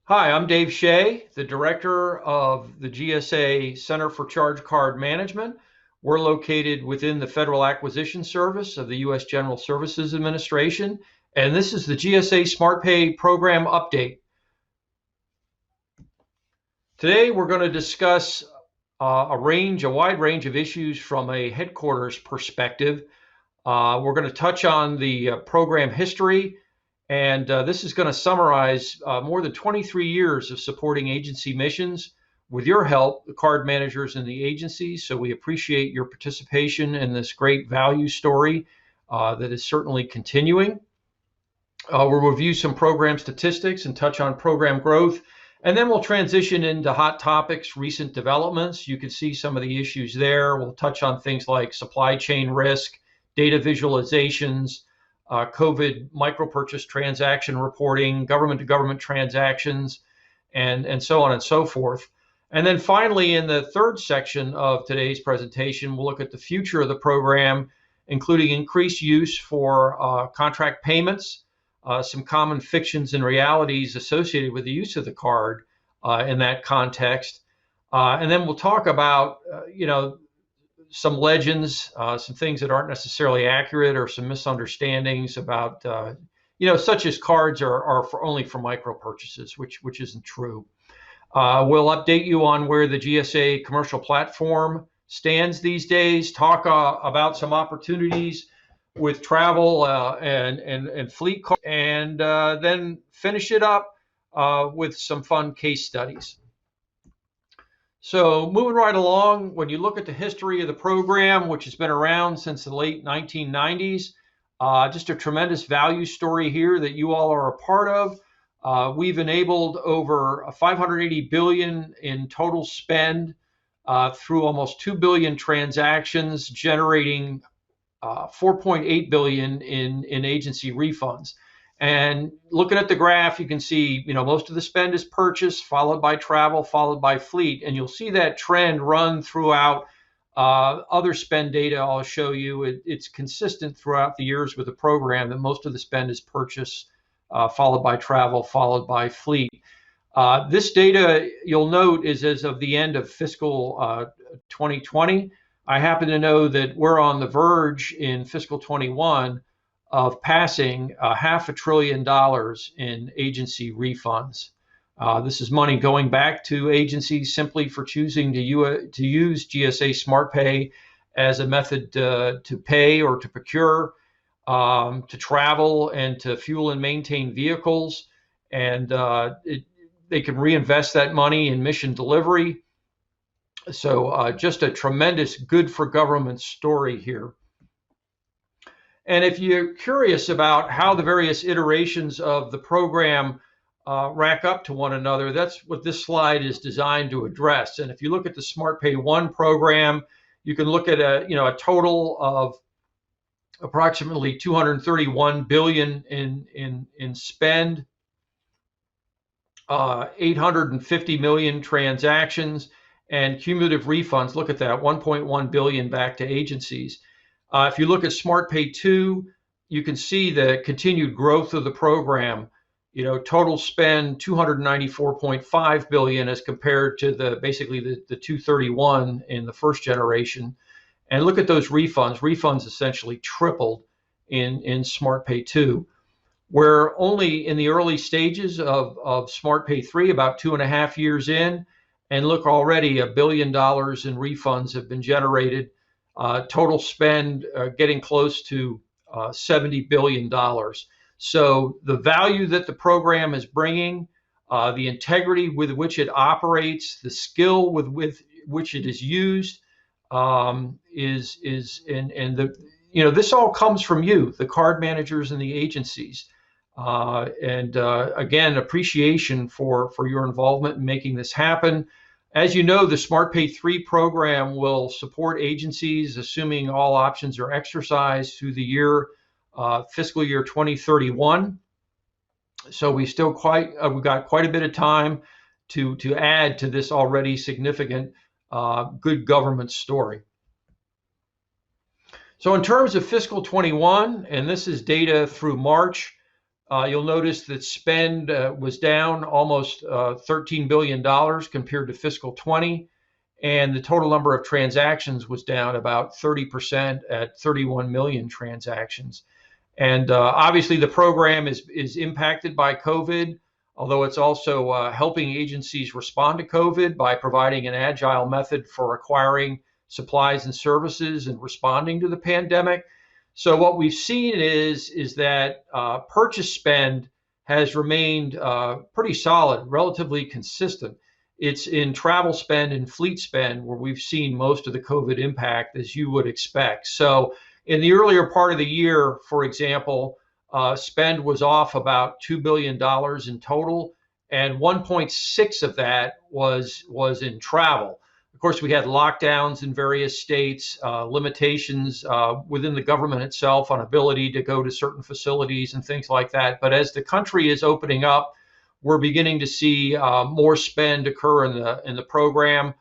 Hi, I'm Dave Shea, the director of the GSA Center for Charge Card Management. We're located within the Federal Acquisition Service of the U.S. General Services Administration, and this is the GSA SmartPay program update. Today, we're going to discuss a wide range of issues from a headquarters perspective. We're going to touch on the program history, and this is going to summarize more than 23 years of supporting agency missions with your help, the card managers and the agencies. So we appreciate your participation in this great value story that is certainly continuing. We'll review some program statistics and touch on program growth. And then we'll transition into hot topics, recent developments. You can see some of the issues there. We'll touch on things like supply chain risk, data visualizations, COVID micro-purchase transaction reporting, government-to-government transactions, and so on and so forth. And then finally, in the third section of today's presentation, we'll look at the future of the program, including increased use for contract payments, some common fictions and realities associated with the use of the card in that context. And then we'll talk about, some legends, some things that aren't necessarily accurate, or some misunderstandings about, such as cards are only for micro purchases, which isn't true. We'll update you on where the GSA Commercial Platform stands these days, talk about some opportunities with travel and fleet cards, and then finish it up with some fun case studies. So moving right along, when you look at the history of the program, which has been around since the late 1990s, just a tremendous value story here that you all are a part of. We've enabled over 580 billion in total spend through almost 2 billion transactions, generating 4.8 billion in agency refunds. And looking at the graph, you can see, most of the spend is purchase, followed by travel, followed by fleet. And you'll see that trend run throughout other spend data I'll show you. It's consistent throughout the years with the program that most of the spend is purchase, followed by travel, followed by fleet. This data, you'll note, is as of the end of fiscal 2020. I happen to know that we're on the verge in fiscal 21 of passing $500 billion in agency refunds. This is money going back to agencies simply for choosing to use GSA SmartPay as a method to pay or to procure, to travel, and to fuel and maintain vehicles. And they can reinvest that money in mission delivery. So just a tremendous good for government story here. And if you're curious about how the various iterations of the program rack up to one another, that's what this slide is designed to address. And if you look at the SmartPay 1 program, you can look at a total of approximately 231 billion in spend, 850 million transactions, and cumulative refunds. Look at that, 1.1 billion back to agencies. If you look at SmartPay 2, you can see the continued growth of the program. Total spend 294.5 billion as compared to basically the 231 in the first generation. And look at those refunds. Refunds essentially tripled in SmartPay 2. We're only in the early stages of SmartPay 3, about 2.5 years in, and look, already $1 billion in refunds have been generated. Total spend getting close to $70 billion. So the value that the program is bringing, the integrity with which it operates, the skill with which it is used, this all comes from you, the card managers and the agencies. Again, appreciation for your involvement in making this happen. As you know, the SmartPay 3 program will support agencies, assuming all options are exercised, through the fiscal year 2031. So we've got quite a bit of time to add to this already significant good government story. So in terms of fiscal 21, and this is data through March, You'll notice that spend was down almost $13 billion compared to fiscal 20, and the total number of transactions was down about 30% at 31 million transactions. And obviously, the program is impacted by COVID, although it's also helping agencies respond to COVID by providing an agile method for acquiring supplies and services and responding to the pandemic. So what we've seen is that purchase spend has remained pretty solid, relatively consistent. It's in travel spend and fleet spend where we've seen most of the COVID impact, as you would expect. So in the earlier part of the year, for example, spend was off about $2 billion in total, and 1.6 of that was in travel. Of course, we had lockdowns in various states, limitations within the government itself on ability to go to certain facilities and things like that. But as the country is opening up, we're beginning to see more spend occur in the program.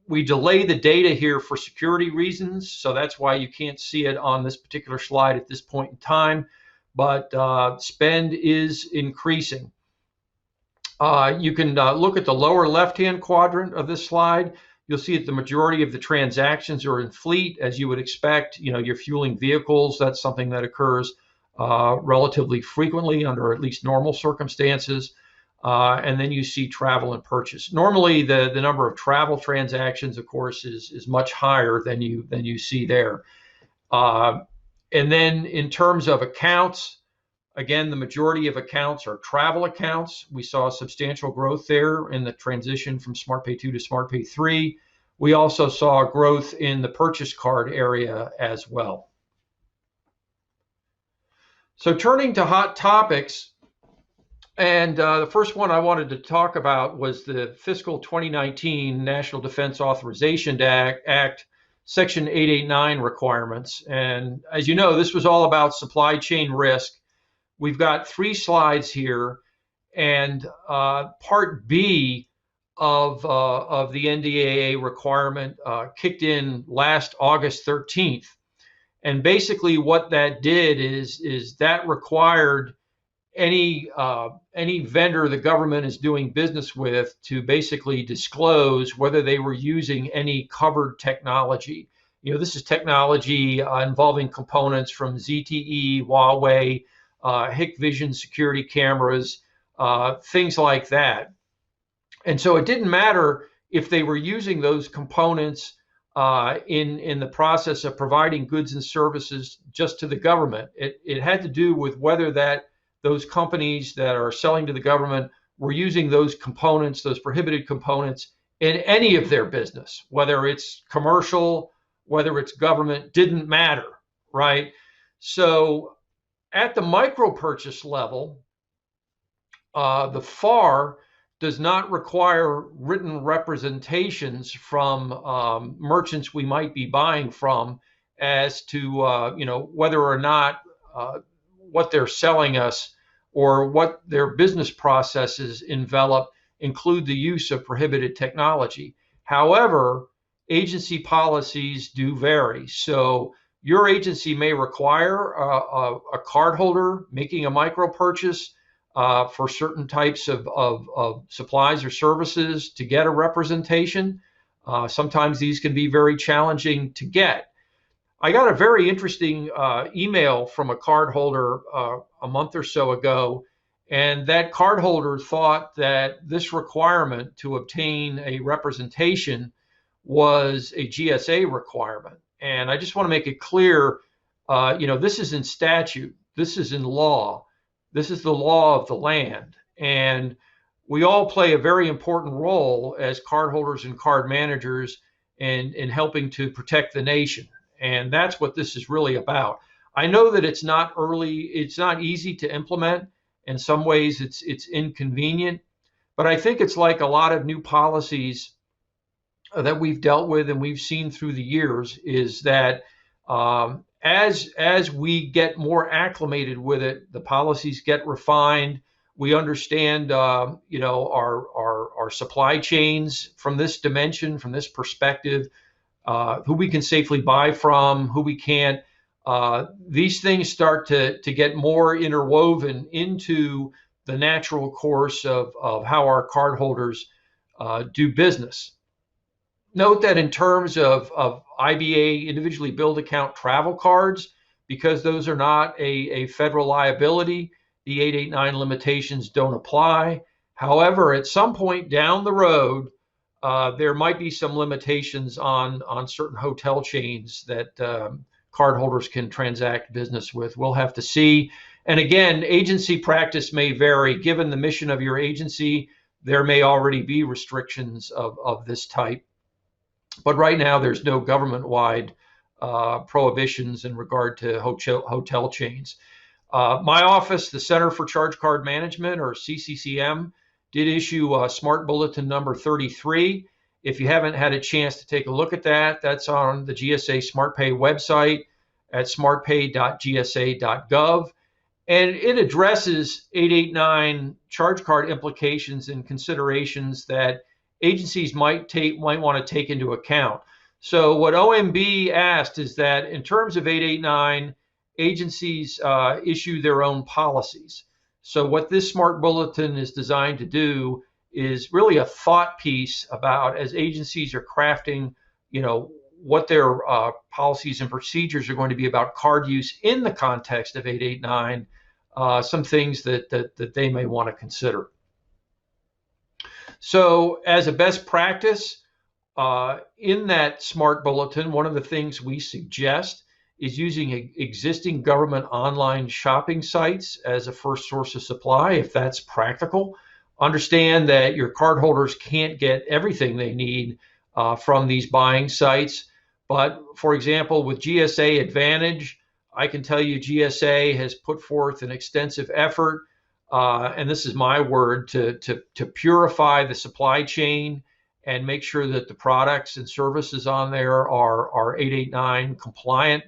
We delay the data here for security reasons, so that's why you can't see it on this particular slide at this point in time. But spend is increasing. You can look at the lower left-hand quadrant of this slide. You'll see that the majority of the transactions are in fleet, as you would expect. You know, you're fueling vehicles. That's something that occurs relatively frequently under at least normal circumstances. And then you see travel and purchase. Normally, the number of travel transactions, of course, is much higher than you see there. And then in terms of accounts, again, the majority of accounts are travel accounts. We saw substantial growth there in the transition from SmartPay 2 to SmartPay 3. We also saw growth in the purchase card area as well. So turning to hot topics, and the first one I wanted to talk about was the Fiscal 2019 National Defense Authorization Act, Section 889 requirements. And as you know, this was all about supply chain risk. We've got 3 slides here, and Part B of the NDAA requirement kicked in last August 13th. And basically what that did is that required any vendor the government is doing business with to basically disclose whether they were using any covered technology. You know, this is technology involving components from ZTE, Huawei, Hikvision security cameras, things like that. And so it didn't matter if they were using those components in the process of providing goods and services just to the government. It had to do with whether those companies that are selling to the government were using those components, those prohibited components, in any of their business, whether it's commercial, whether it's government, didn't matter, right? So at the micro purchase level, the FAR does not require written representations from merchants we might be buying from as to whether or not what they're selling us or what their business processes include the use of prohibited technology. However, agency policies do vary. So your agency may require a cardholder making a micro purchase for certain types of supplies or services to get a representation. Sometimes these can be very challenging to get. I got a very interesting email from a cardholder a month or so ago, and that cardholder thought that this requirement to obtain a representation was a GSA requirement. And I just want to make it clear, this is in statute, this is in law, this is the law of the land, and we all play a very important role as cardholders and card managers in helping to protect the nation. And that's what this is really about. I know that it's not easy to implement. In some ways, it's inconvenient, but I think it's like a lot of new policies that we've dealt with and we've seen through the years, is that as we get more acclimated with it, the policies get refined. We understand, our supply chains from this dimension, from this perspective. Who we can safely buy from, who we can't. these things start to get more interwoven into the natural course of how our cardholders do business. Note that in terms of IBA, individually billed account travel cards, because those are not a federal liability, the 889 limitations don't apply. However, at some point down the road, there might be some limitations on certain hotel chains that cardholders can transact business with. We'll have to see. And again, agency practice may vary. Given the mission of your agency, there may already be restrictions of this type. But right now, there's no government-wide prohibitions in regard to hotel chains. My office, the Center for Charge Card Management, or CCCM, did issue Smart Bulletin number 33. If you haven't had a chance to take a look at that, that's on the GSA SmartPay website at smartpay.gsa.gov. And it addresses 889 charge card implications and considerations that agencies might want to take into account. So what OMB asked is that in terms of 889, agencies issue their own policies. So what this Smart Bulletin is designed to do is really a thought piece about, as agencies are crafting, what their policies and procedures are going to be about card use in the context of 889, some things that they may want to consider. So as a best practice, in that Smart Bulletin, one of the things we suggest is using existing government online shopping sites as a first source of supply, if that's practical. Understand that your cardholders can't get everything they need from these buying sites. But for example, with GSA Advantage, I can tell you GSA has put forth an extensive effort, and this is my word, to purify the supply chain and make sure that the products and services on there are 889 compliant.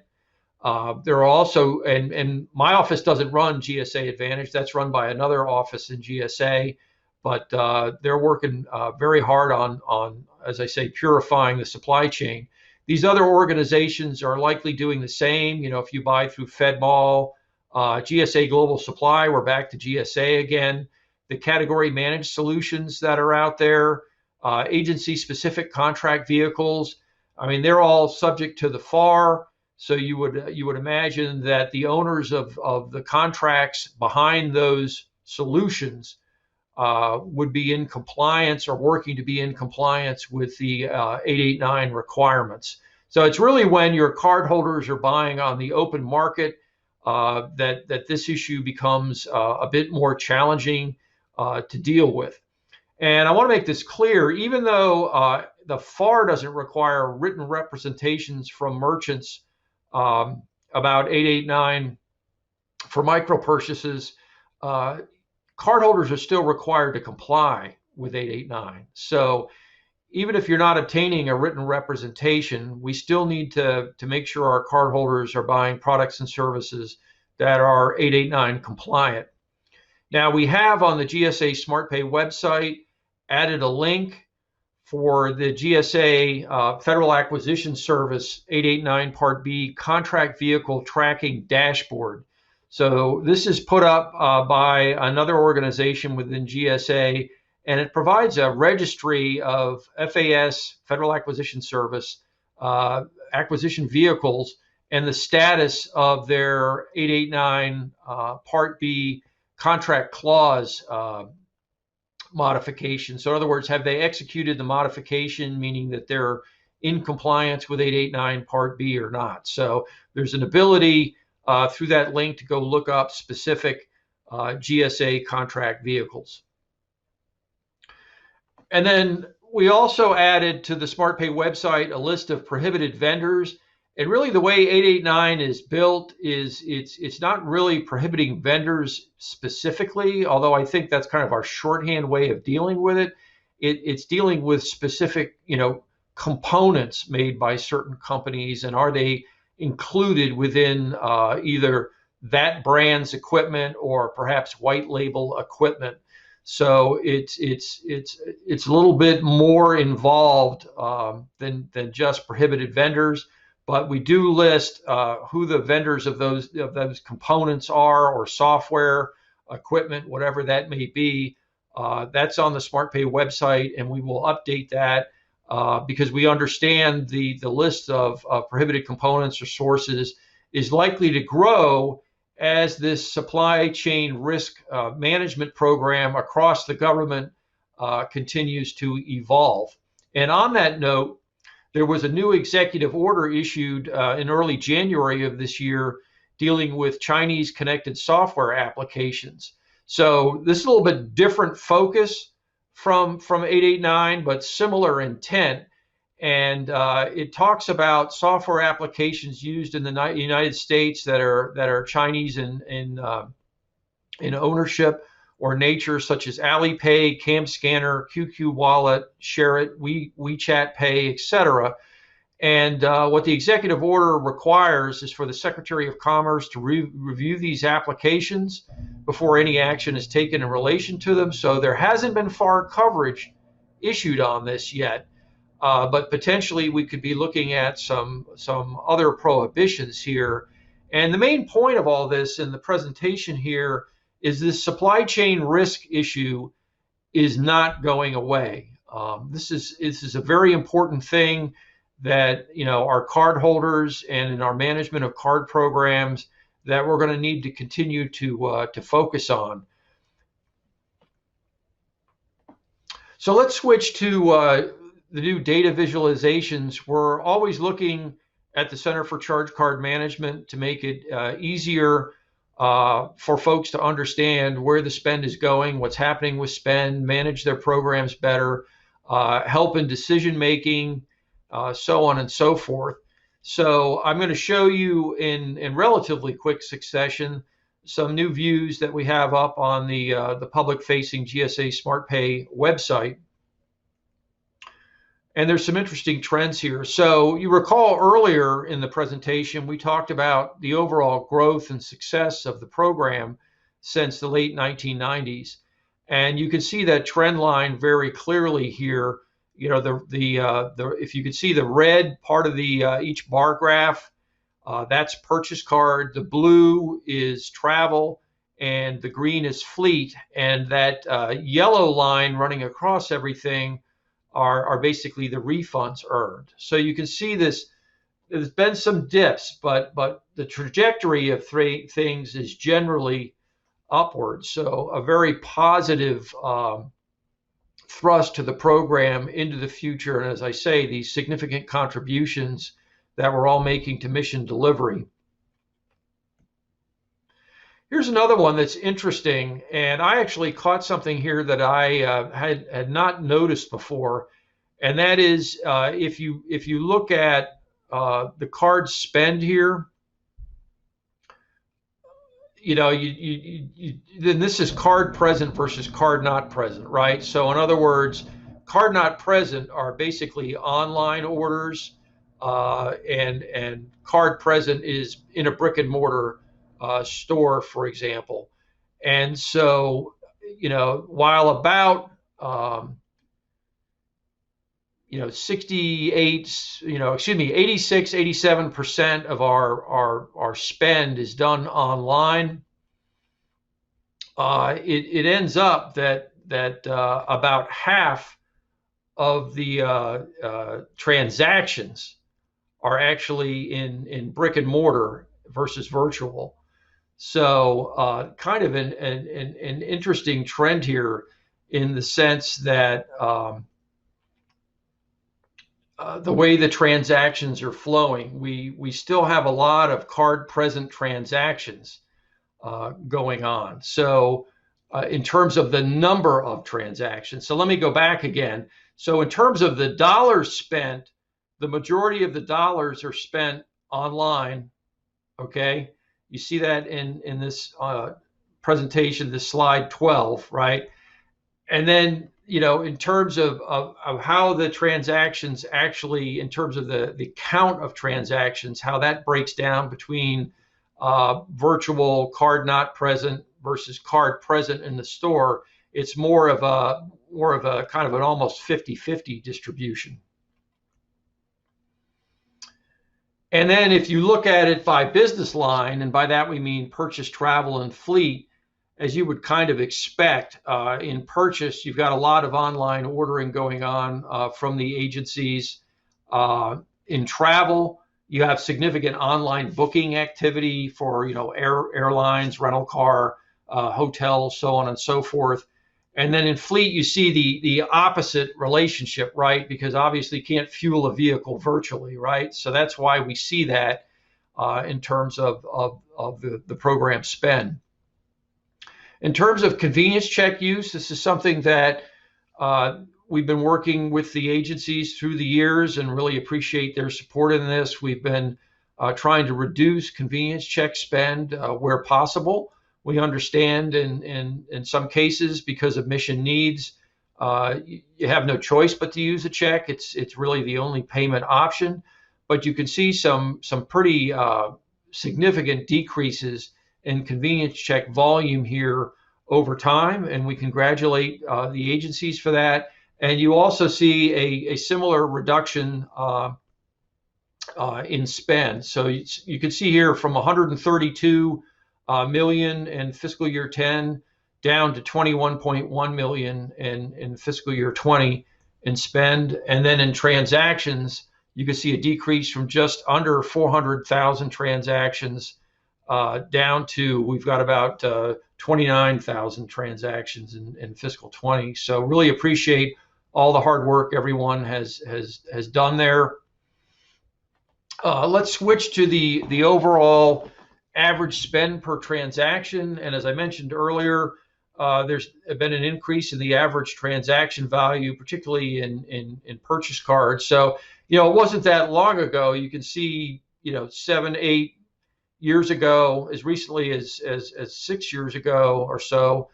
There are also, and my office doesn't run GSA Advantage, that's run by another office in GSA, but they're working very hard on, as I say, purifying the supply chain. These other organizations are likely doing the same. If you buy through FedMall, GSA Global Supply, we're back to GSA again. The category managed solutions that are out there, agency-specific contract vehicles, I mean, they're all subject to the FAR. So you would imagine that the owners of the contracts behind those solutions would be in compliance or working to be in compliance with the 889 requirements. So it's really when your cardholders are buying on the open market that this issue becomes a bit more challenging to deal with. And I want to make this clear, even though the FAR doesn't require written representations from merchants about 889 for micro purchases, cardholders are still required to comply with 889. So even if you're not obtaining a written representation, we still need to make sure our cardholders are buying products and services that are 889 compliant. Now, we have on the GSA SmartPay website added a link for the GSA Federal Acquisition Service 889 Part B Contract Vehicle Tracking Dashboard. So this is put up by another organization within GSA, and it provides a registry of FAS, Federal Acquisition Service, acquisition vehicles and the status of their 889 Part B contract clause modification. So in other words, have they executed the modification, meaning that they're in compliance with 889 Part B or not? So there's an ability through that link to go look up specific GSA contract vehicles. And then we also added to the SmartPay website a list of prohibited vendors. And really the way 889 is built is it's not really prohibiting vendors specifically, although I think that's kind of our shorthand way of dealing with it. It's dealing with specific, components made by certain companies, and are they included within either that brand's equipment or perhaps white label equipment. So it's a little bit more involved than just prohibited vendors. but we do list who the vendors of those components are, or software, equipment, whatever that may be. That's on the SmartPay website, and we will update that because we understand the list of prohibited components or sources is likely to grow as this supply chain risk management program across the government continues to evolve. And on that note, there was a new executive order issued in early January of this year dealing with Chinese connected software applications. So this is a little bit different focus from 889, but similar intent. And it talks about software applications used in the United States that are Chinese in ownership or nature, such as Alipay, Cam Scanner, QQ Wallet, Share-it, WeChat Pay, etc. And what the executive order requires is for the Secretary of Commerce to review these applications before any action is taken in relation to them. So there hasn't been FAR coverage issued on this yet, but potentially we could be looking at some other prohibitions here. And the main point of all this in the presentation here is this supply chain risk issue is not going away. This is a very important thing that our card holders and in our management of card programs that we're going to need to continue to focus on. So let's switch to the new data visualizations. We're always looking at the Center for Charge Card Management to make it easier for folks to understand where the spend is going, what's happening with spend, manage their programs better, help in decision making, so on and so forth. So I'm going to show you in relatively quick succession some new views that we have up on the public-facing GSA SmartPay website. And there's some interesting trends here. So you recall earlier in the presentation, we talked about the overall growth and success of the program since the late 1990s. And you can see that trend line very clearly here. If you could see the red part of the each bar graph, that's purchase card. The blue is travel, and the green is fleet. And that yellow line running across everything are basically the refunds earned. So you can see this. There's been some dips, but the trajectory of things is generally upward. So a very positive thrust to the program into the future. And as I say, these significant contributions that we're all making to mission delivery. Here's another one that's interesting, and I actually caught something here that I had not noticed before, and that is if you look at the card spend here, then this is card present versus card not present, right? So in other words, card not present are basically online orders, and card present is in a brick and mortar store, for example. And so, while about 86-87% of our spend is done online, it ends up that about half of the transactions are actually in brick and mortar versus virtual. So kind of an interesting trend here in the sense that the way the transactions are flowing, we still have a lot of card present transactions going on. So in terms of the number of transactions, so let me go back again. So in terms of the dollars spent, the majority of the dollars are spent online. Okay, you see that in this presentation, this slide 12, right? And then, in terms of how the transactions actually, in terms of the count of transactions, how that breaks down between virtual card not present versus card present in the store, it's more of a kind of an almost 50-50 distribution. And then if you look at it by business line, and by that we mean purchase, travel, and fleet, as you would kind of expect, in purchase, you've got a lot of online ordering going on from the agencies. In travel, you have significant online booking activity for, airlines, rental car, hotels, so on and so forth. And then in fleet, you see the opposite relationship, right? Because obviously you can't fuel a vehicle virtually, right? So that's why we see that in terms of the program spend. In terms of convenience check use, this is something that we've been working with the agencies through the years and really appreciate their support in this. We've been trying to reduce convenience check spend where possible. We understand in some cases, because of mission needs, you have no choice but to use a check. It's really the only payment option. But you can see some pretty significant decreases in convenience check volume here over time, and we congratulate the agencies for that. And you also see a similar reduction in spend. So you can see here from 132 million in fiscal year 10 down to 21.1 million in fiscal year 20 in spend. And then in transactions, you can see a decrease from just under 400,000 transactions down to, we've got about 29,000 transactions in fiscal 20. So really appreciate all the hard work everyone has done there. Let's switch to the overall average spend per transaction. And as I mentioned earlier, there's been an increase in the average transaction value, particularly in purchase cards. So, it wasn't that long ago. You can see, 7, 8 years ago, as recently as 6 years ago or so,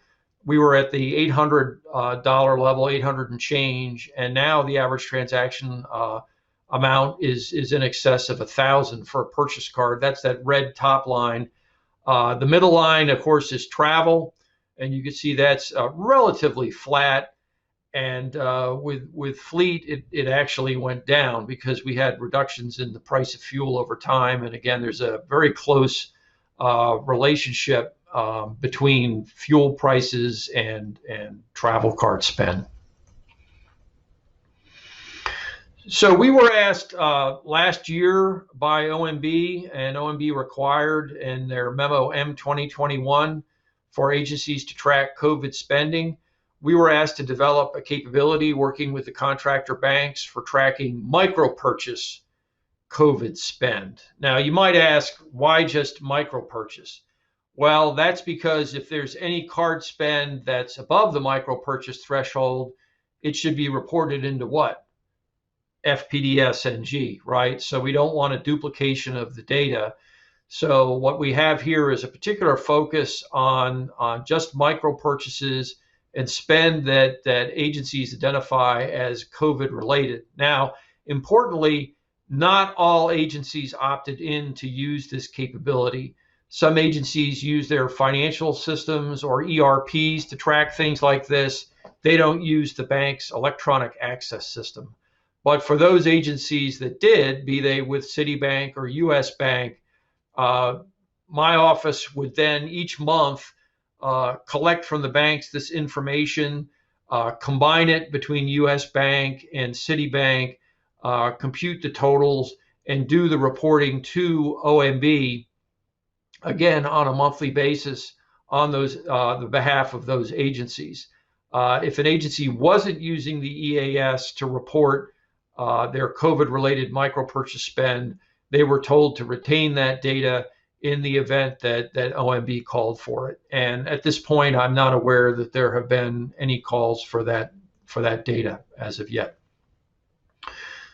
we were at the $800 level, 800 and change, and now the average transaction amount is in excess of 1,000 for a purchase card. That's that red top line. The middle line, of course, is travel, and you can see that's relatively flat. And with fleet, it actually went down because we had reductions in the price of fuel over time. And again, there's a very close relationship between fuel prices and travel card spend. So we were asked last year by OMB, and OMB required in their memo M2021 for agencies to track COVID spending. We were asked to develop a capability working with the contractor banks for tracking micro purchase COVID spend. Now, you might ask, why just micro purchase? Well, that's because if there's any card spend that's above the micro purchase threshold, it should be reported into what? FPDS-NG, right? So we don't want a duplication of the data. So what we have here is a particular focus on just micro purchases and spend that agencies identify as COVID related. Now, importantly, not all agencies opted in to use this capability. Some agencies use their financial systems or ERPs to track things like this. They don't use the bank's electronic access system. But for those agencies that did, be they with Citibank or US Bank, my office would then each month collect from the banks this information, combine it between US Bank and Citibank, compute the totals, and do the reporting to OMB, again, on a monthly basis on the behalf of those agencies. If an agency wasn't using the EAS to report their COVID-related micro-purchase spend, they were told to retain that data in the event that OMB called for it. And at this point, I'm not aware that there have been any calls for that data as of yet.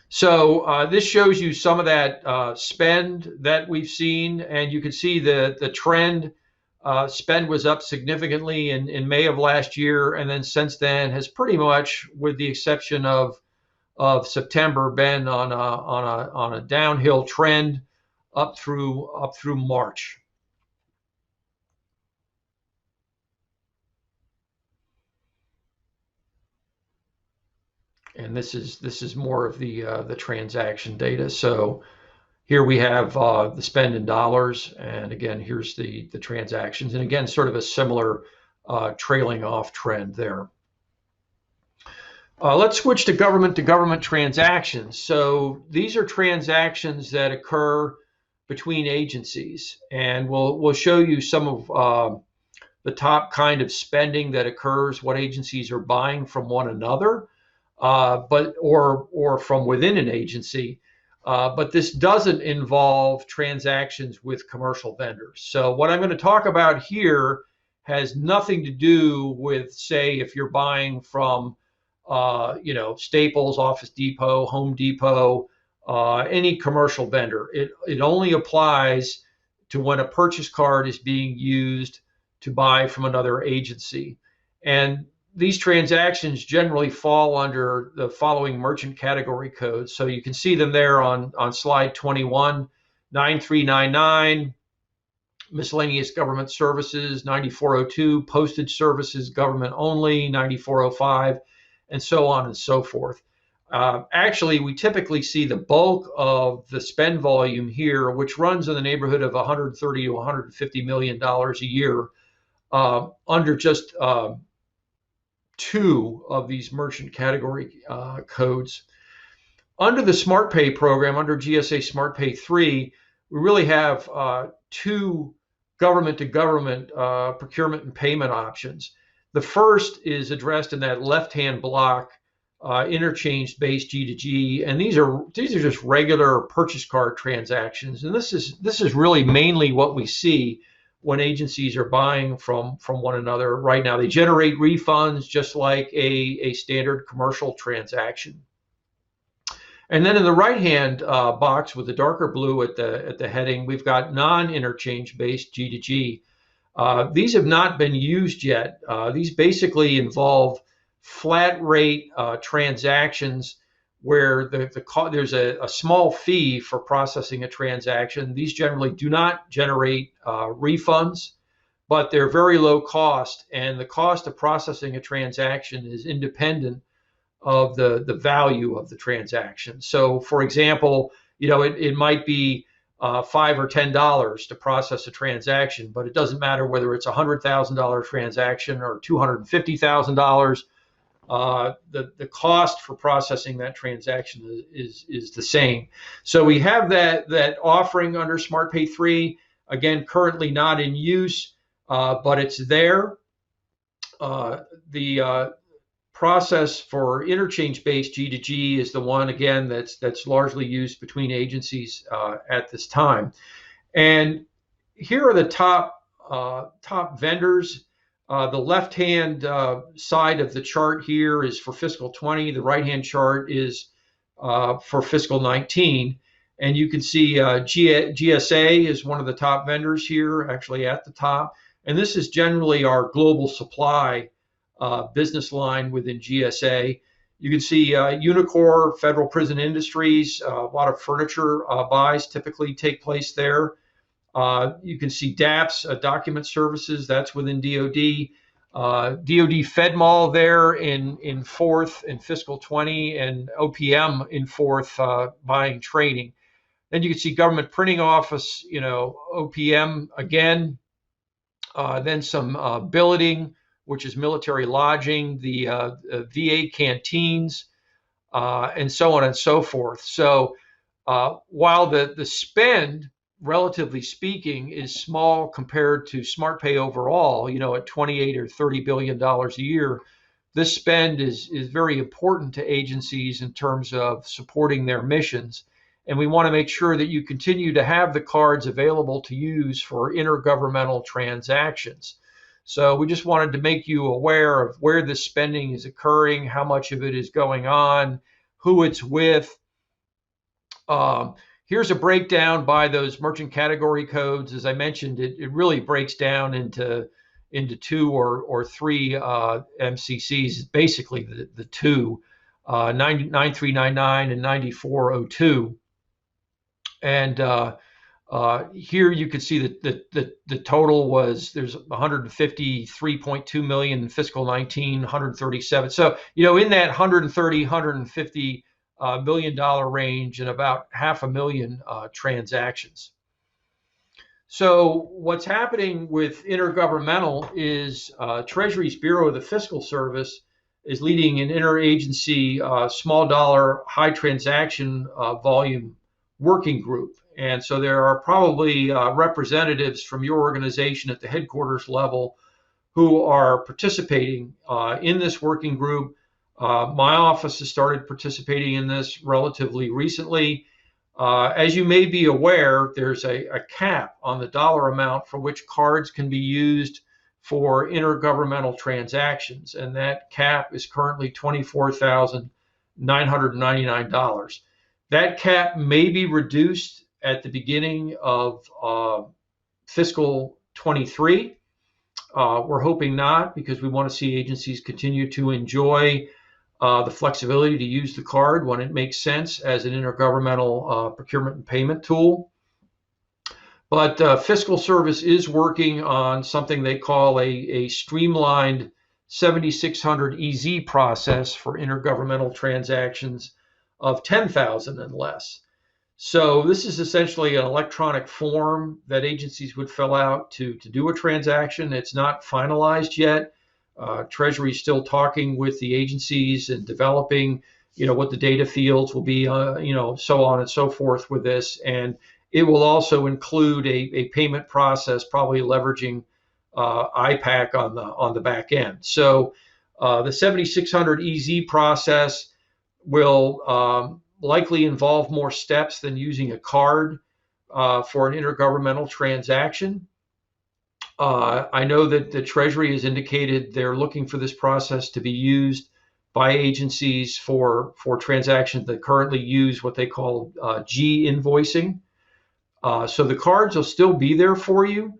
So this shows you some of that spend that we've seen, and you can see the trend. Spend was up significantly in May of last year, and then since then has pretty much, with the exception of September, been on a downhill trend up through March. And this is more of the transaction data. So Here we have the spend in dollars, and again, here's the transactions, and again, sort of a similar trailing off trend there. Let's switch to government transactions. So these are transactions that occur between agencies, and we'll show you some of the top kind of spending that occurs, what agencies are buying from one another, or from within an agency. But this doesn't involve transactions with commercial vendors. So what I'm going to talk about here has nothing to do with, say, if you're buying from, Staples, Office Depot, Home Depot, any commercial vendor. It only applies to when a purchase card is being used to buy from another agency. And these transactions generally fall under the following merchant category codes. So you can see them there on slide 21, 9399, miscellaneous government services, 9402, postage services, government only, 9405, and so on and so forth. Actually, we typically see the bulk of the spend volume here, which runs in the neighborhood of $130 to $150 million a year, under just two of these merchant category codes. Under the SmartPay program, under GSA SmartPay 3, we really have two government-to-government procurement and payment options. The first is addressed in that left-hand block, interchange-based G2G, and these are just regular purchase card transactions. And this is really mainly what we see when agencies are buying from one another right now. They generate refunds just like a standard commercial transaction. And then in the right-hand box with the darker blue at the heading, we've got non-interchange based G2G. These have not been used yet. These basically involve flat rate transactions where there's a small fee for processing a transaction. These generally do not generate refunds, but they're very low cost, and the cost of processing a transaction is independent of the value of the transaction. So, for example, it might be $5 or $10 to process a transaction, but it doesn't matter whether it's a $100,000 transaction or $250,000. The cost for processing that transaction is the same. So we have that offering under SmartPay 3. Again, currently not in use, but it's there. The process for interchange-based G2G is the one, again, that's largely used between agencies at this time. And here are the top vendors. The left-hand side of the chart here is for fiscal 20. The right-hand chart is for fiscal 19. And you can see GSA is one of the top vendors here, actually at the top. And this is generally our global supply business line within GSA. You can see Unicor, Federal Prison Industries, a lot of furniture buys typically take place there. You can see DAPS, document services, that's within DoD. DoD FedMall there in fourth in fiscal 20, and OPM in fourth, buying training. Then you can see government printing office, OPM again. Then some billeting, which is military lodging, the VA canteens, and so on and so forth. So while the spend, relatively speaking, is small compared to SmartPay overall, at $28 or $30 billion a year, this spend is very important to agencies in terms of supporting their missions. And we want to make sure that you continue to have the cards available to use for intergovernmental transactions. So we just wanted to make you aware of where this spending is occurring, how much of it is going on, who it's with. Here's a breakdown by those merchant category codes. As I mentioned, it really breaks down into two or three MCCs, basically the two, 9399 and 9402. And here you can see that the total there's 153.2 million in fiscal 19, 137. So, in that 130, 150 million range and about 500,000 transactions. So what's happening with intergovernmental is Treasury's Bureau of the Fiscal Service is leading an interagency small dollar high transaction volume working group. And so there are probably representatives from your organization at the headquarters level who are participating in this working group. My office has started participating in this relatively recently. As you may be aware, there's a cap on the dollar amount for which cards can be used for intergovernmental transactions, and that cap is currently $24,999. That cap may be reduced at the beginning of fiscal 23. We're hoping not, because we want to see agencies continue to enjoy the flexibility to use the card when it makes sense as an intergovernmental procurement and payment tool. But Fiscal Service is working on something they call a streamlined 7600 EZ process for intergovernmental transactions of 10,000 and less. So this is essentially an electronic form that agencies would fill out to do a transaction. It's not finalized yet. Treasury is still talking with the agencies and developing, what the data fields will be, so on and so forth with this. And it will also include a payment process, probably leveraging IPAC on the back end. So the 7600 EZ process will likely involve more steps than using a card for an intergovernmental transaction. I know that the Treasury has indicated they're looking for this process to be used by agencies for transactions that currently use what they call G invoicing. So the cards will still be there for you.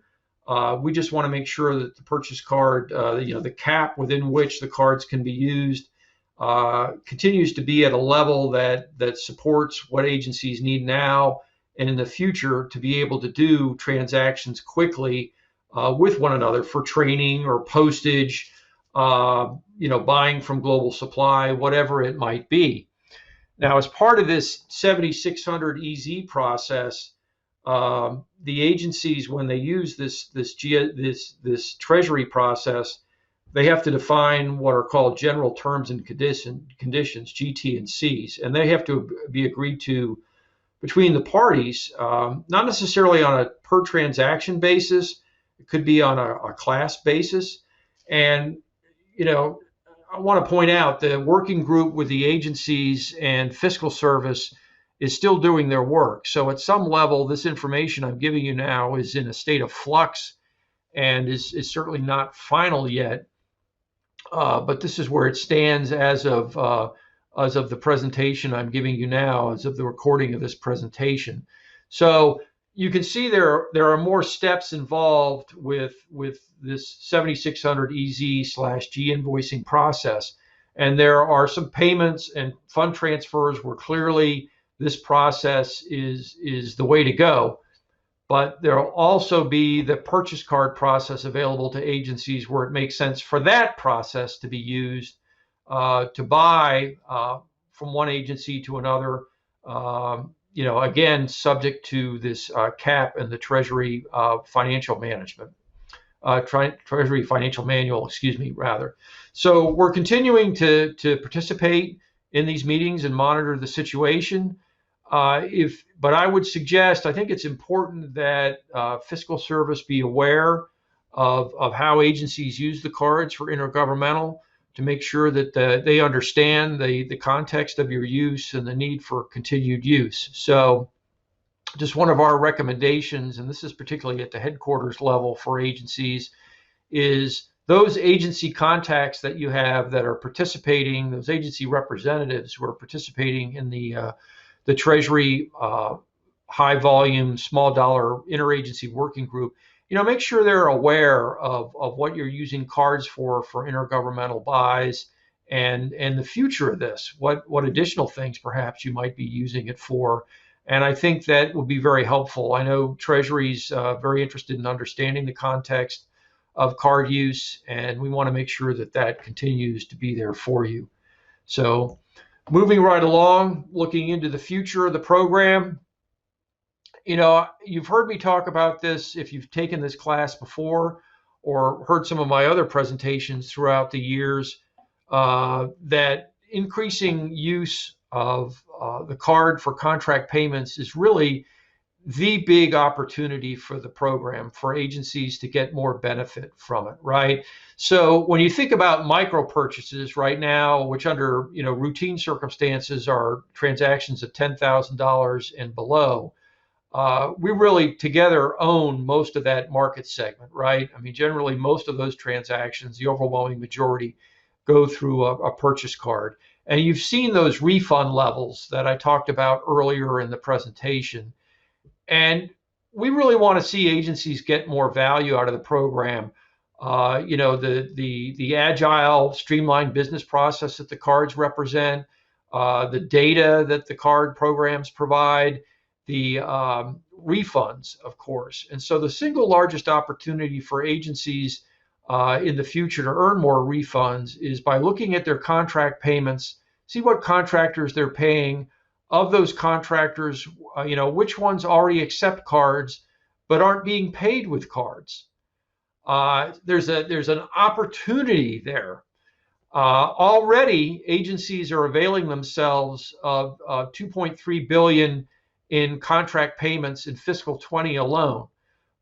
We just want to make sure that the purchase card, the cap within which the cards can be used, continues to be at a level that supports what agencies need now and in the future to be able to do transactions quickly with one another for training or postage, buying from global supply, whatever it might be. Now, as part of this 7600 EZ process, the agencies, when they use this Treasury process, they have to define what are called general terms and conditions, GT&Cs, and they have to be agreed to between the parties, not necessarily on a per transaction basis. It could be on a class basis. And, I want to point out the working group with the agencies and Fiscal Service is still doing their work. So at some level, this information I'm giving you now is in a state of flux and is certainly not final yet. But this is where it stands as of the presentation I'm giving you now, as of the recording of this presentation. So you can see there are more steps involved with this 7600 EZ/G invoicing process. And there are some payments and fund transfers where clearly this process is the way to go. But there will also be the purchase card process available to agencies where it makes sense for that process to be used to buy from one agency to another, again, subject to this cap and the Treasury financial management, Treasury financial manual, rather. So we're continuing to participate in these meetings and monitor the situation. But I would suggest, I think it's important that Fiscal Service be aware of how agencies use the cards for intergovernmental, to make sure that they understand the context of your use and the need for continued use. So just one of our recommendations, and this is particularly at the headquarters level for agencies, is those agency contacts that you have that are participating, those agency representatives who are participating in the Treasury high volume, small dollar interagency working group, make sure they're aware of what you're using cards for intergovernmental buys and the future of this, what additional things perhaps you might be using it for. And I think that will be very helpful. I know Treasury's very interested in understanding the context of card use, and we want to make sure that continues to be there for you. So Moving right along, looking into the future of the program, you've heard me talk about this if you've taken this class before or heard some of my other presentations throughout the years, that increasing use of the card for contract payments is really the big opportunity for the program for agencies to get more benefit from it, right? So when you think about micro purchases right now, which under routine circumstances are transactions of $10,000 and below, we really together own most of that market segment, right? I mean, generally most of those transactions, the overwhelming majority, go through a purchase card. And you've seen those refund levels that I talked about earlier in the presentation. And we really want to see agencies get more value out of the program. The agile, streamlined business process that the cards represent, the data that the card programs provide, the refunds, of course. And so the single largest opportunity for agencies in the future to earn more refunds is by looking at their contract payments, see what contractors they're paying. Of those contractors, which ones already accept cards but aren't being paid with cards. There's an opportunity there. Already, agencies are availing themselves of 2.3 billion in contract payments in fiscal 20 alone.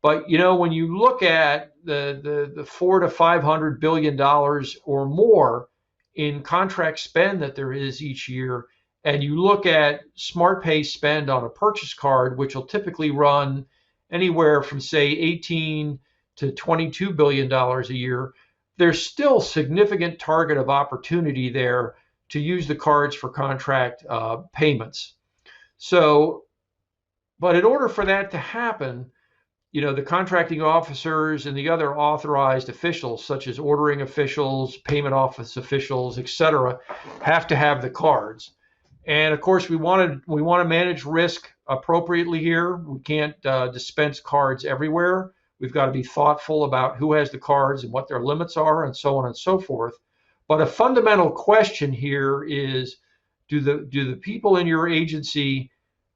But when you look at the 400 to 500 billion dollars or more in contract spend that there is each year, and you look at SmartPay spend on a purchase card, which will typically run anywhere from say 18 to 22 billion dollars a year, there's still significant target of opportunity there to use the cards for contract payments. So, but in order for that to happen, the contracting officers and the other authorized officials, such as ordering officials, payment office officials, et cetera, have to have the cards. And of course, we want to manage risk appropriately here. We can't dispense cards everywhere. We've got to be thoughtful about who has the cards and what their limits are, and so on and so forth. But a fundamental question here is, do the people in your agency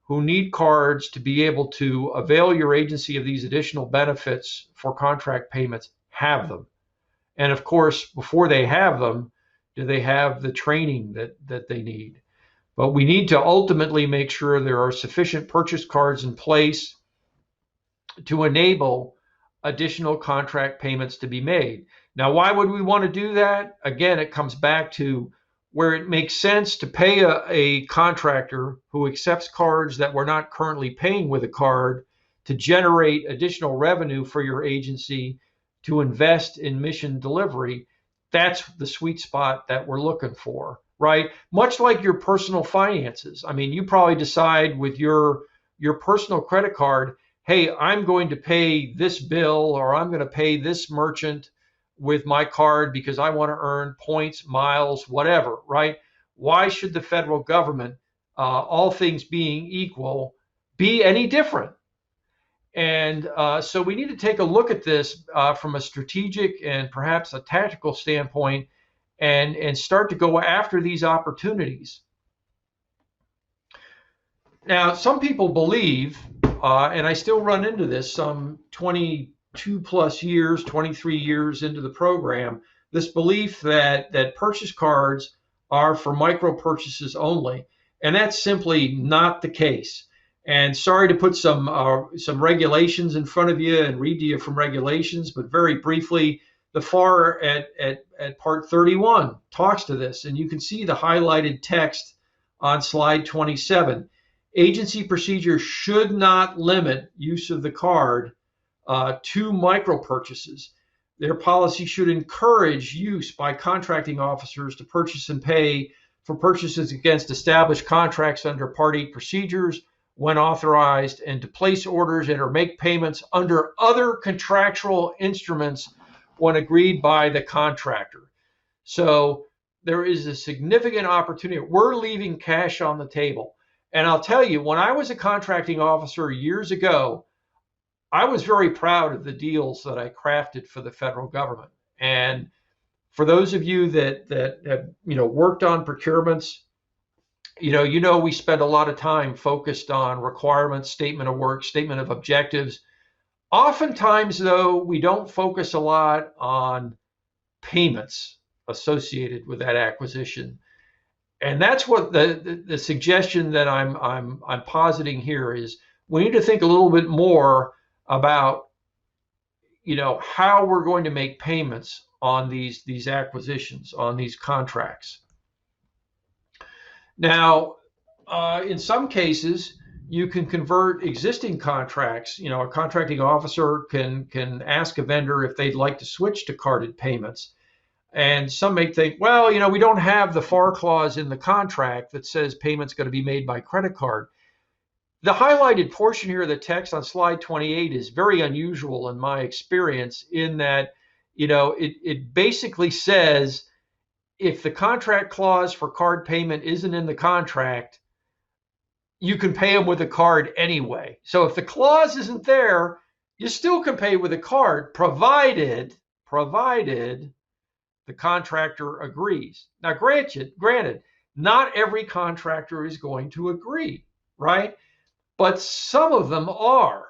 who need cards to be able to avail your agency of these additional benefits for contract payments have them? And of course, before they have them, do they have the training that they need? But we need to ultimately make sure there are sufficient purchase cards in place to enable additional contract payments to be made. Now, why would we want to do that? Again, it comes back to where it makes sense to pay a contractor who accepts cards that we're not currently paying with a card to generate additional revenue for your agency to invest in mission delivery. That's the sweet spot that we're looking for, right? Much like your personal finances. I mean, you probably decide with your personal credit card, hey, I'm going to pay this bill or I'm going to pay this merchant with my card because I want to earn points, miles, whatever, right? Why should the federal government, all things being equal, be any different? And so we need to take a look at this from a strategic and perhaps a tactical standpoint and start to go after these opportunities. Now, some people believe, and I still run into this some 22 plus years, 23 years into the program, this belief that purchase cards are for micro purchases only. And that's simply not the case. And sorry to put some regulations in front of you and read to you from regulations, but very briefly, the FAR at Part 31 talks to this, and you can see the highlighted text on slide 27. Agency procedures should not limit use of the card to micro purchases. Their policy should encourage use by contracting officers to purchase and pay for purchases against established contracts under Part 8 procedures when authorized, and to place orders and or make payments under other contractual instruments when agreed by the contractor. So there is a significant opportunity. We're leaving cash on the table. And I'll tell you, when I was a contracting officer years ago, I was very proud of the deals that I crafted for the federal government. And for those of you that have worked on procurements, we spend a lot of time focused on requirements, statement of work, statement of objectives. Oftentimes, though, we don't focus a lot on payments associated with that acquisition. And that's what the suggestion that I'm positing here is we need to think a little bit more about how we're going to make payments on these acquisitions, on these contracts. Now, in some cases, you can convert existing contracts. A contracting officer can ask a vendor if they'd like to switch to carded payments. And some may think, well, we don't have the FAR clause in the contract that says payment's going to be made by credit card. The highlighted portion here of the text on slide 28 is very unusual in my experience in that, it basically says if the contract clause for card payment isn't in the contract, you can pay them with a card anyway. So if the clause isn't there, you still can pay with a card, provided the contractor agrees. Now, granted, not every contractor is going to agree, right? But some of them are.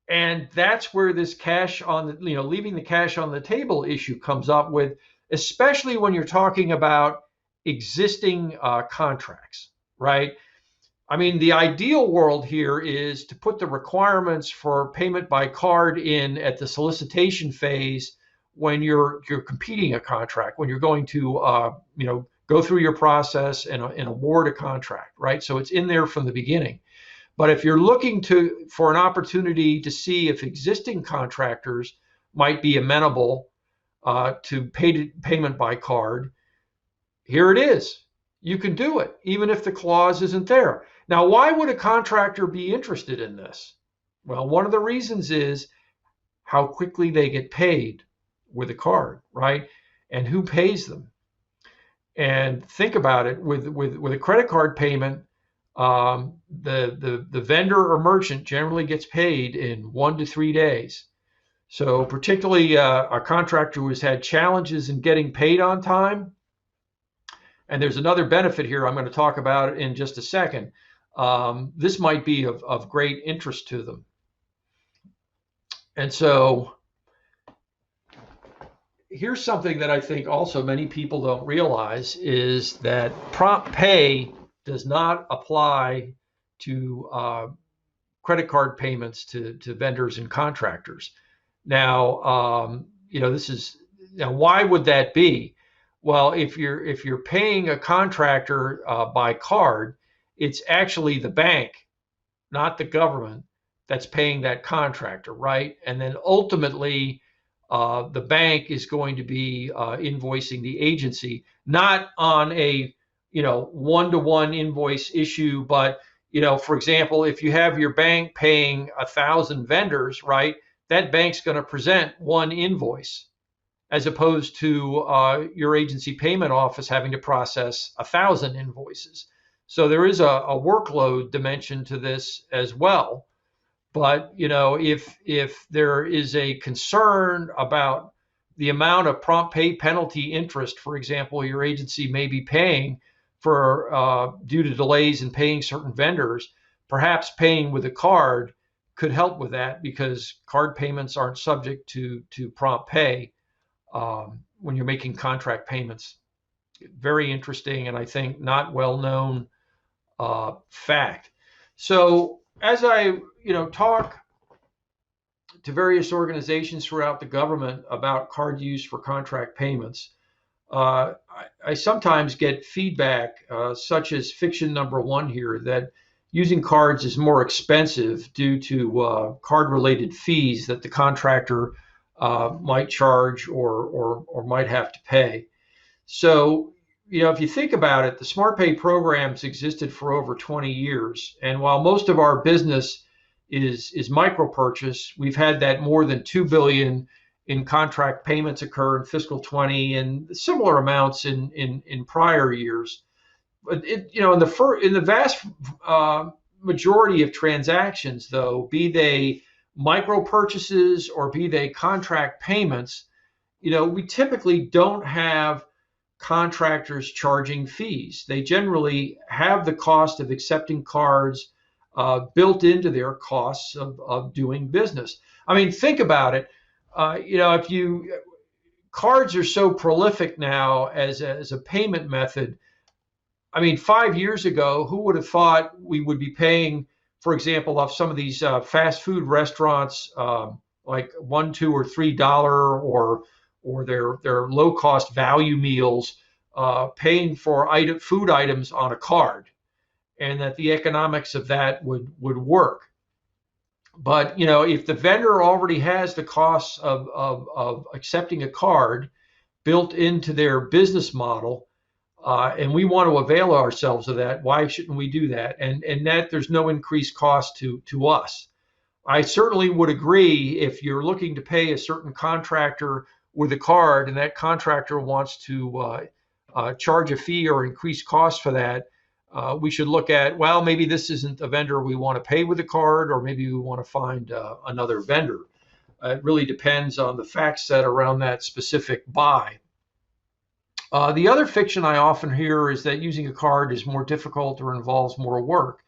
And that's where this cash on the, leaving the cash on the table issue comes up with, especially when you're talking about existing contracts, right? I mean, the ideal world here is to put the requirements for payment by card in at the solicitation phase when you're competing a contract, when you're going to go through your process and award a contract, right? So it's in there from the beginning. But if you're looking for an opportunity to see if existing contractors might be amenable to payment by card, here it is. You can do it, even if the clause isn't there. Now, why would a contractor be interested in this? Well, one of the reasons is how quickly they get paid with a card, right? And who pays them? And think about it, with a credit card payment, the vendor or merchant generally gets paid in 1 to 3 days. So particularly a contractor who has had challenges in getting paid on time. And there's another benefit here I'm going to talk about in just a second. This might be of great interest to them. And so here's something that I think also many people don't realize is that prompt pay does not apply to credit card payments to vendors and contractors. Now, why would that be? Well, if you're paying a contractor by card, it's actually the bank, not the government, that's paying that contractor, right? And then ultimately, the bank is going to be invoicing the agency, not on a one-to-one invoice issue, but for example, if you have your bank paying 1,000 vendors, right, that bank's going to present one invoice, as opposed to your agency payment office having to process 1,000 invoices. So there is a workload dimension to this as well. But if there is a concern about the amount of prompt pay penalty interest, for example, your agency may be paying for due to delays in paying certain vendors, perhaps paying with a card could help with that, because card payments aren't subject to prompt pay when you're making contract payments. Very interesting, and I think not well known fact. So as I talk to various organizations throughout the government about card use for contract payments, I sometimes get feedback such as fiction number one here, that using cards is more expensive due to card-related fees that the contractor might charge or might have to pay. So, if you think about it, the SmartPay programs existed for over 20 years. And while most of our business is micro purchase, we've had that more than $2 billion in contract payments occur in fiscal 20 and similar amounts in prior years. But in the vast majority of transactions, though, be they micro purchases or be they contract payments, we typically don't have contractors charging fees. They generally have the cost of accepting cards built into their costs of doing business. I mean, think about it. If cards are so prolific now as a payment method. I mean, 5 years ago, who would have thought we would be paying, for example, off some of these fast food restaurants, like $1, $2, or $3, or their low cost value meals, paying for food items on a card, and that the economics of that would work. But if the vendor already has the costs of accepting a card built into their business model, and we want to avail ourselves of that, why shouldn't we do that? And that there's no increased cost to us. I certainly would agree if you're looking to pay a certain contractor with a card, and that contractor wants to charge a fee or increase cost for that. We should look at, well, maybe this isn't a vendor we want to pay with a card, or maybe we want to find another vendor. It really depends on the fact set around that specific buy. The other fiction I often hear is that using a card is more difficult or involves more work.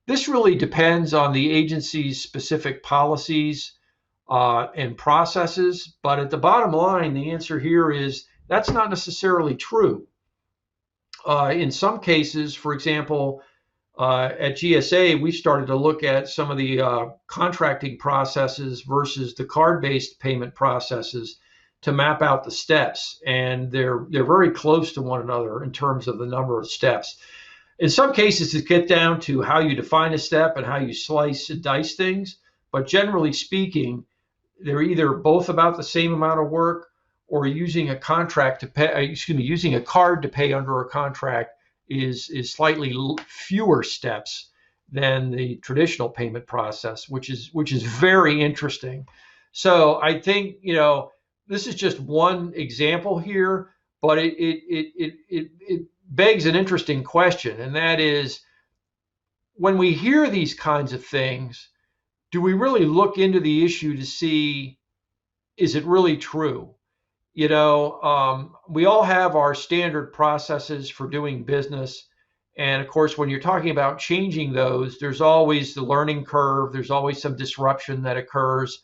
This really depends on the agency's specific policies and processes, but at the bottom line, the answer here is that's not necessarily true. In some cases, for example, at GSA, we started to look at some of the contracting processes versus the card-based payment processes to map out the steps, and they're very close to one another in terms of the number of steps. In some cases, it gets down to how you define a step and how you slice and dice things, but generally speaking, they're either both about the same amount of work, or using a contract to pay, using a card to pay under a contract is slightly fewer steps than the traditional payment process, which is very interesting. So I think this is just one example here, but it begs an interesting question, and that is, when we hear these kinds of things, do we really look into the issue to see, is it really true? We all have our standard processes for doing business. And of course, when you're talking about changing those, there's always the learning curve. There's always some disruption that occurs.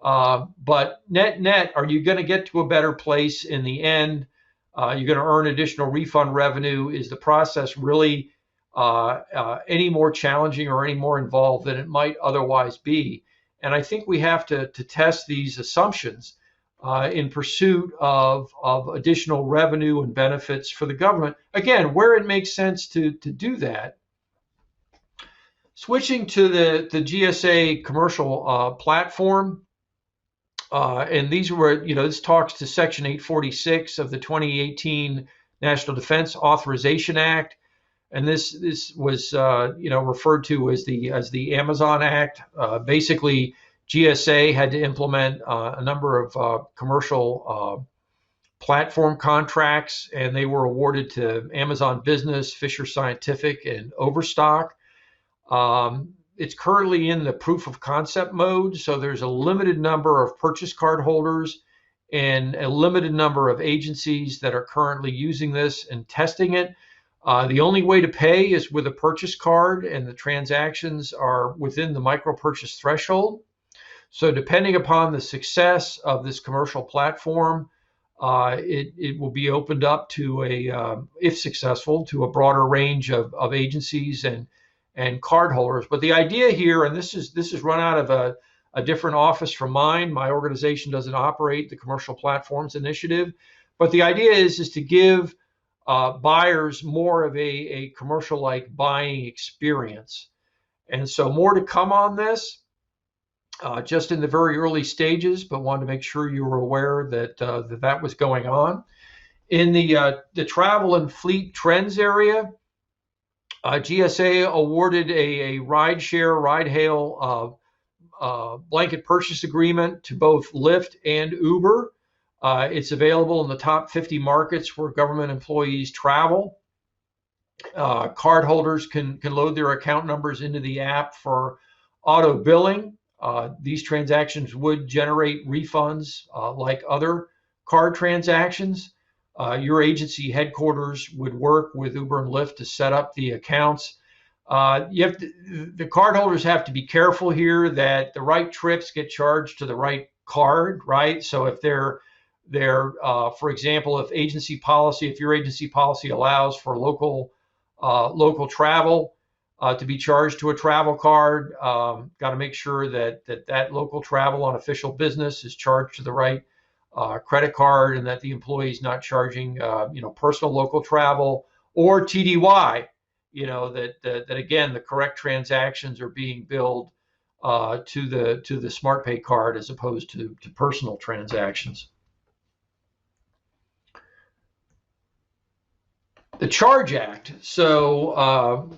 But net, are you going to get to a better place in the end? You're going to earn additional refund revenue. Is the process really any more challenging or any more involved than it might otherwise be? And I think we have to test these assumptions in pursuit of additional revenue and benefits for the government. Again, where it makes sense to do that. Switching to the GSA Commercial Platform, and this talks to Section 846 of the 2018 National Defense Authorization Act, and this was referred to as the Amazon Act. Basically, GSA had to implement a number of commercial platform contracts, and they were awarded to Amazon Business, Fisher Scientific, and Overstock. It's currently in the proof of concept mode, so there's a limited number of purchase card holders and a limited number of agencies that are currently using this and testing it. The only way to pay is with a purchase card, and the transactions are within the micro purchase threshold. So depending upon the success of this commercial platform, it will be opened up to if successful, to a broader range of agencies and cardholders. But the idea here, and this is run out of a different office from mine. My organization doesn't operate the Commercial Platforms Initiative, but the idea is to give buyers more of a commercial-like buying experience. And so more to come on this. Just in the very early stages, but wanted to make sure you were aware that that was going on. In the travel and fleet trends area, GSA awarded a ride-hail blanket purchase agreement to both Lyft and Uber. It's available in the top 50 markets where government employees travel. Cardholders can load their account numbers into the app for auto billing. These transactions would generate refunds like other card transactions. your agency headquarters would work with Uber and Lyft to set up the accounts. The cardholders have to be careful here that the right trips get charged to the right card, right? So if for example, if your agency policy allows for local travel to be charged to a travel card, got to make sure that local travel on official business is charged to the right credit card, and that the employee is not charging personal local travel or TDY. That again, the correct transactions are being billed to the SmartPay card as opposed to personal transactions. The Charge Act. So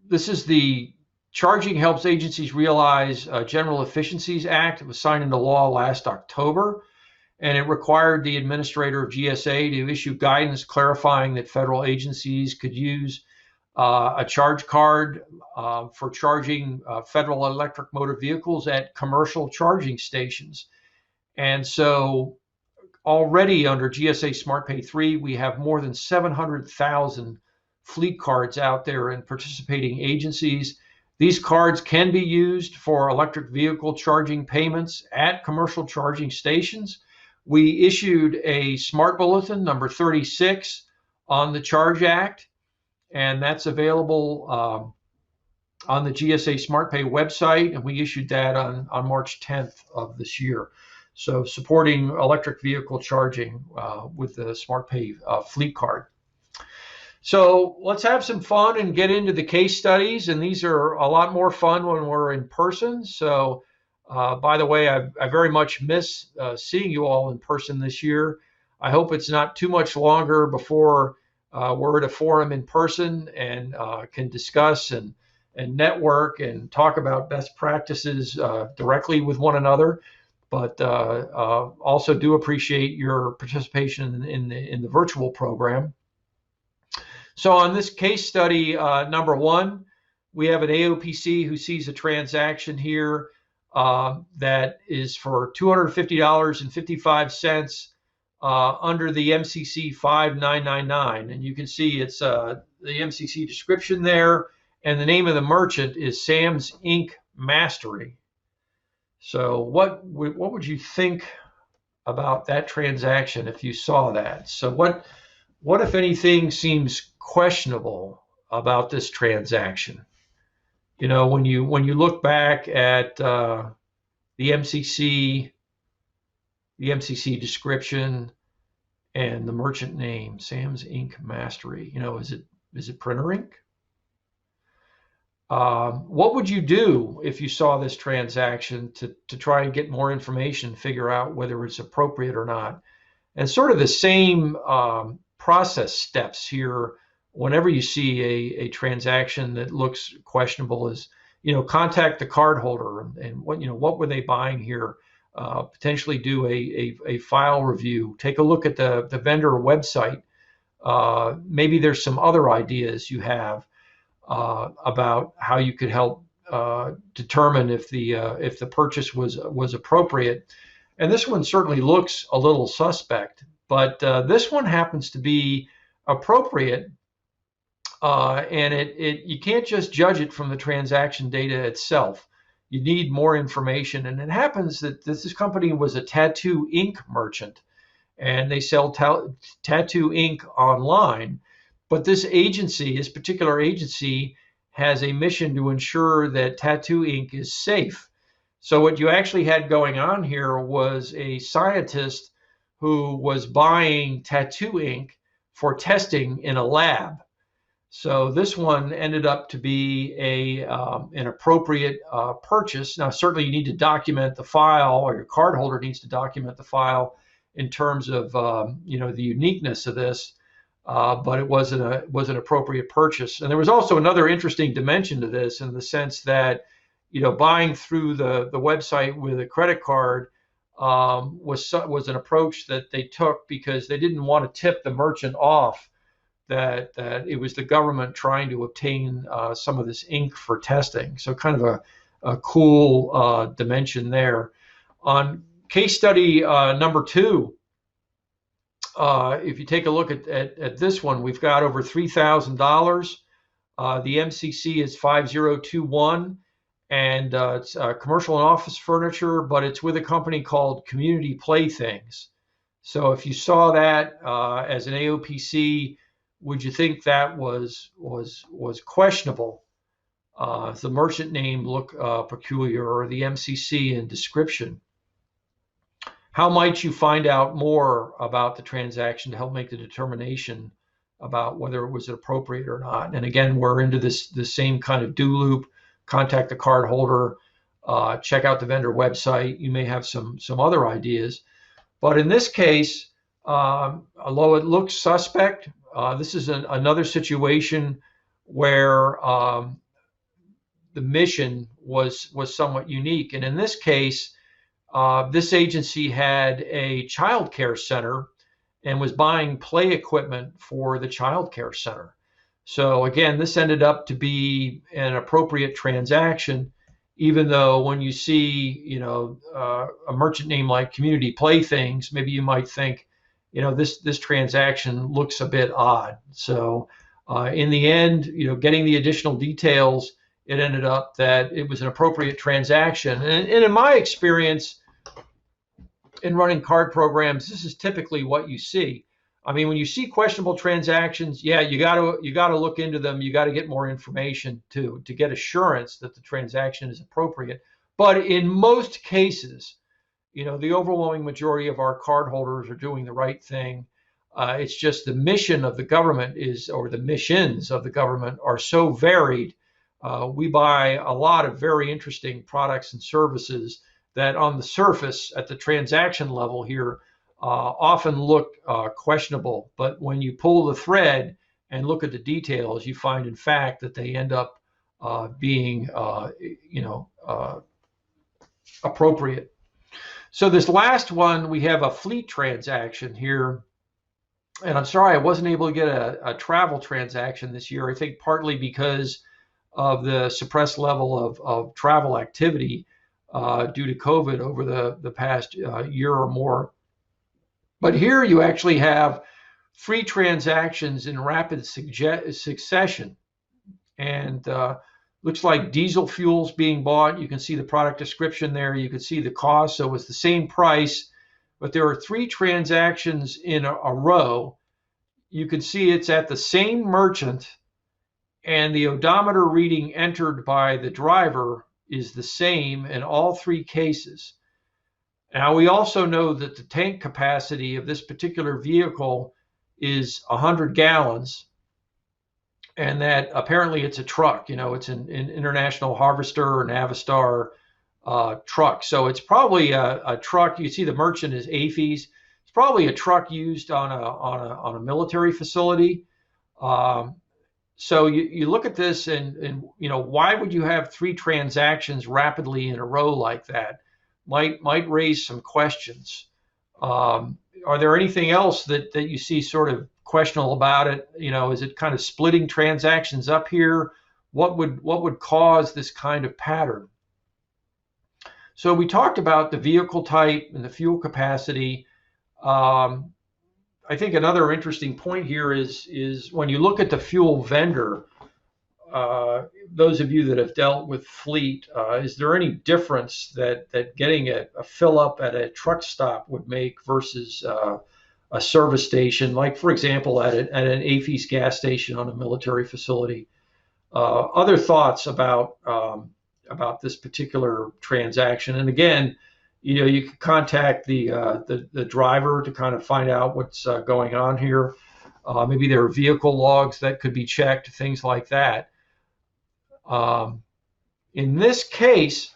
this is the Charging Helps Agencies Realize General Efficiencies Act. It was signed into law last October, and it required the administrator of GSA to issue guidance clarifying that federal agencies could use a charge card for charging federal electric motor vehicles at commercial charging stations. And so already under GSA SmartPay 3, we have more than 700,000 fleet cards out there in participating agencies. These cards can be used for electric vehicle charging payments at commercial charging stations. We issued a Smart Bulletin number 36 on the Charge Act, and that's available on the GSA SmartPay website, and we issued that on March 10th of this year. So supporting electric vehicle charging with the SmartPay fleet card. So let's have some fun and get into the case studies, and these are a lot more fun when we're in person. So by the way, I very much miss seeing you all in person this year. I hope it's not too much longer before we're at a forum in person and can discuss and network and talk about best practices directly with one another. But also do appreciate your participation in the virtual program. So on this case study number 1, we have an AOPC who sees a transaction here that is for $250.55 under the MCC 5999. And you can see it's the MCC description there, and the name of the merchant is Sam's Inc. Mastery. So what would you think about that transaction if you saw that? So what if anything seems questionable about this transaction? When you look back at the MCC description and the merchant name, Sam's Inc. Mastery, is it printer ink? What would you do if you saw this transaction to try and get more information, figure out whether it's appropriate or not? And sort of the same process steps here whenever you see a transaction that looks questionable is, contact the cardholder and what were they buying here? Potentially do a file review, take a look at the vendor website. Maybe there's some other ideas you have about how you could help determine if the purchase was appropriate. And this one certainly looks a little suspect, but this one happens to be appropriate, and you can't just judge it from the transaction data itself. You need more information, and it happens that this company was a tattoo ink merchant, and they sell tattoo ink online. But this particular agency, has a mission to ensure that tattoo ink is safe. So what you actually had going on here was a scientist who was buying tattoo ink for testing in a lab. So this one ended up to be an appropriate purchase. Now, certainly you need to document the file, or your cardholder needs to document the file in terms of the uniqueness of this. But it was an appropriate purchase. And there was also another interesting dimension to this, in the sense that, buying through the website with a credit card was an approach that they took because they didn't want to tip the merchant off that it was the government trying to obtain some of this ink for testing. So kind of a cool dimension there. On case study number 2, If you take a look at this one, we've got over $3,000. The MCC is 5021, and it's commercial and office furniture, but it's with a company called Community Playthings. So if you saw that as an AOPC, would you think that was questionable? Does the merchant name look peculiar, or the MCC in description? How might you find out more about the transaction to help make the determination about whether it was appropriate or not? And again, we're into this same kind of do loop. Contact the cardholder, check out the vendor website. You may have some other ideas. But in this case, although it looks suspect, this is another situation where the mission was somewhat unique. And in this case, this agency had a child care center and was buying play equipment for the child care center. So again, this ended up to be an appropriate transaction, even though when you see, a merchant name like Community Playthings, maybe you might think, this transaction looks a bit odd. So in the end, getting the additional details, it ended up that it was an appropriate transaction. And in my experience, in running card programs, this is typically what you see. I mean, when you see questionable transactions, yeah, you got to look into them. You got to get more information to get assurance that the transaction is appropriate. But in most cases, the overwhelming majority of our cardholders are doing the right thing. It's just the mission of the government or the missions of the government are so varied. We buy a lot of very interesting products and services that on the surface at the transaction level here often look questionable. But when you pull the thread and look at the details, you find in fact that they end up being appropriate. So this last one, we have a fleet transaction here. And I'm sorry I wasn't able to get a travel transaction this year. I think partly because of the suppressed level of travel activity due to COVID over the past year or more. But here you actually have free transactions in rapid succession. And looks like diesel fuel's being bought. You can see the product description there. You can see the cost. So it's the same price, but there are 3 transactions in a row. You can see it's at the same merchant, and the odometer reading entered by the driver is the same in all 3 cases. Now, we also know that the tank capacity of this particular vehicle is 100 gallons, and that apparently it's a truck. It's an International Harvester or Navistar truck. So it's probably a truck. You see the merchant is AFES. It's probably a truck used on a military facility. So you look at this and why would you have 3 transactions rapidly in a row like that? Might raise some questions. Are there anything else that you see sort of questionable about it? Is it kind of splitting transactions up here? What would cause this kind of pattern? So we talked about the vehicle type and the fuel capacity. I think another interesting point here is when you look at the fuel vendor, those of you that have dealt with fleet, is there any difference that getting a fill up at a truck stop would make versus a service station, like for example at an AFES gas station on a military facility? Other thoughts about this particular transaction? And again, you can contact the driver to kind of find out what's going on here. Maybe there are vehicle logs that could be checked, things like that. In this case,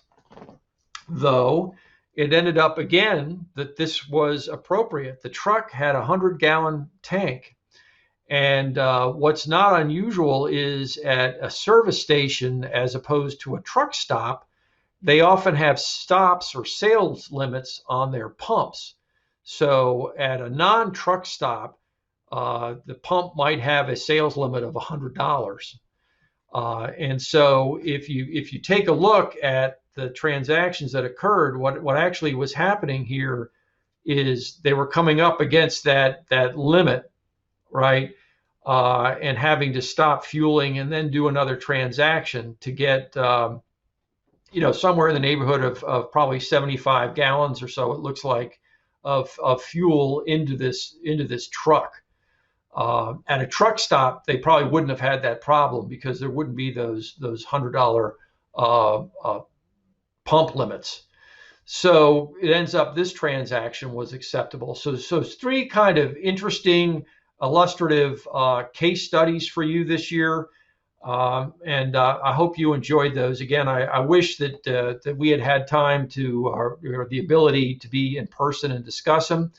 though, it ended up again that this was appropriate. The truck had a 100-gallon tank. And what's not unusual is at a service station, as opposed to a truck stop, they often have stops or sales limits on their pumps. So at a non-truck stop, the pump might have a sales limit of $100. And so if you take a look at the transactions that occurred, what actually was happening here is they were coming up against that limit, right? And having to stop fueling and then do another transaction to get somewhere in the neighborhood of probably 75 gallons or so, it looks like, of fuel into this truck. At a truck stop, they probably wouldn't have had that problem because there wouldn't be those $100 pump limits. So it ends up this transaction was acceptable. So it's three kind of interesting, illustrative case studies for you this year. And I hope you enjoyed those. Again, I wish that we had time to, or the ability to be in person and discuss them.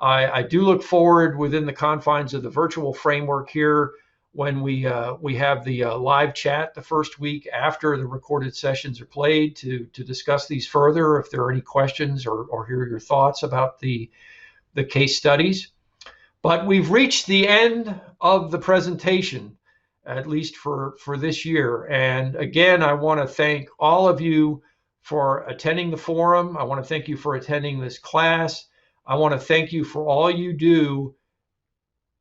I do look forward within the confines of the virtual framework here when we have the live chat the first week after the recorded sessions are played to discuss these further if there are any questions or hear your thoughts about the case studies. But we've reached the end of the presentation, at least for this year. And again, I want to thank all of you for attending the forum. I want to thank you for attending this class. I want to thank you for all you do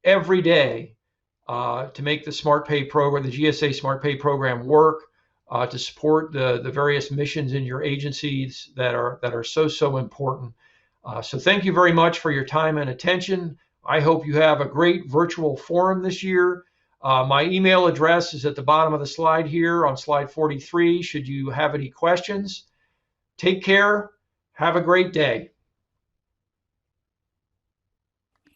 every day to make the SmartPay program, the GSA SmartPay program work, to support the various missions in your agencies that are so important. So thank you very much for your time and attention. I hope you have a great virtual forum this year. My email address is at the bottom of the slide here on slide 43. Should you have any questions, take care. Have a great day.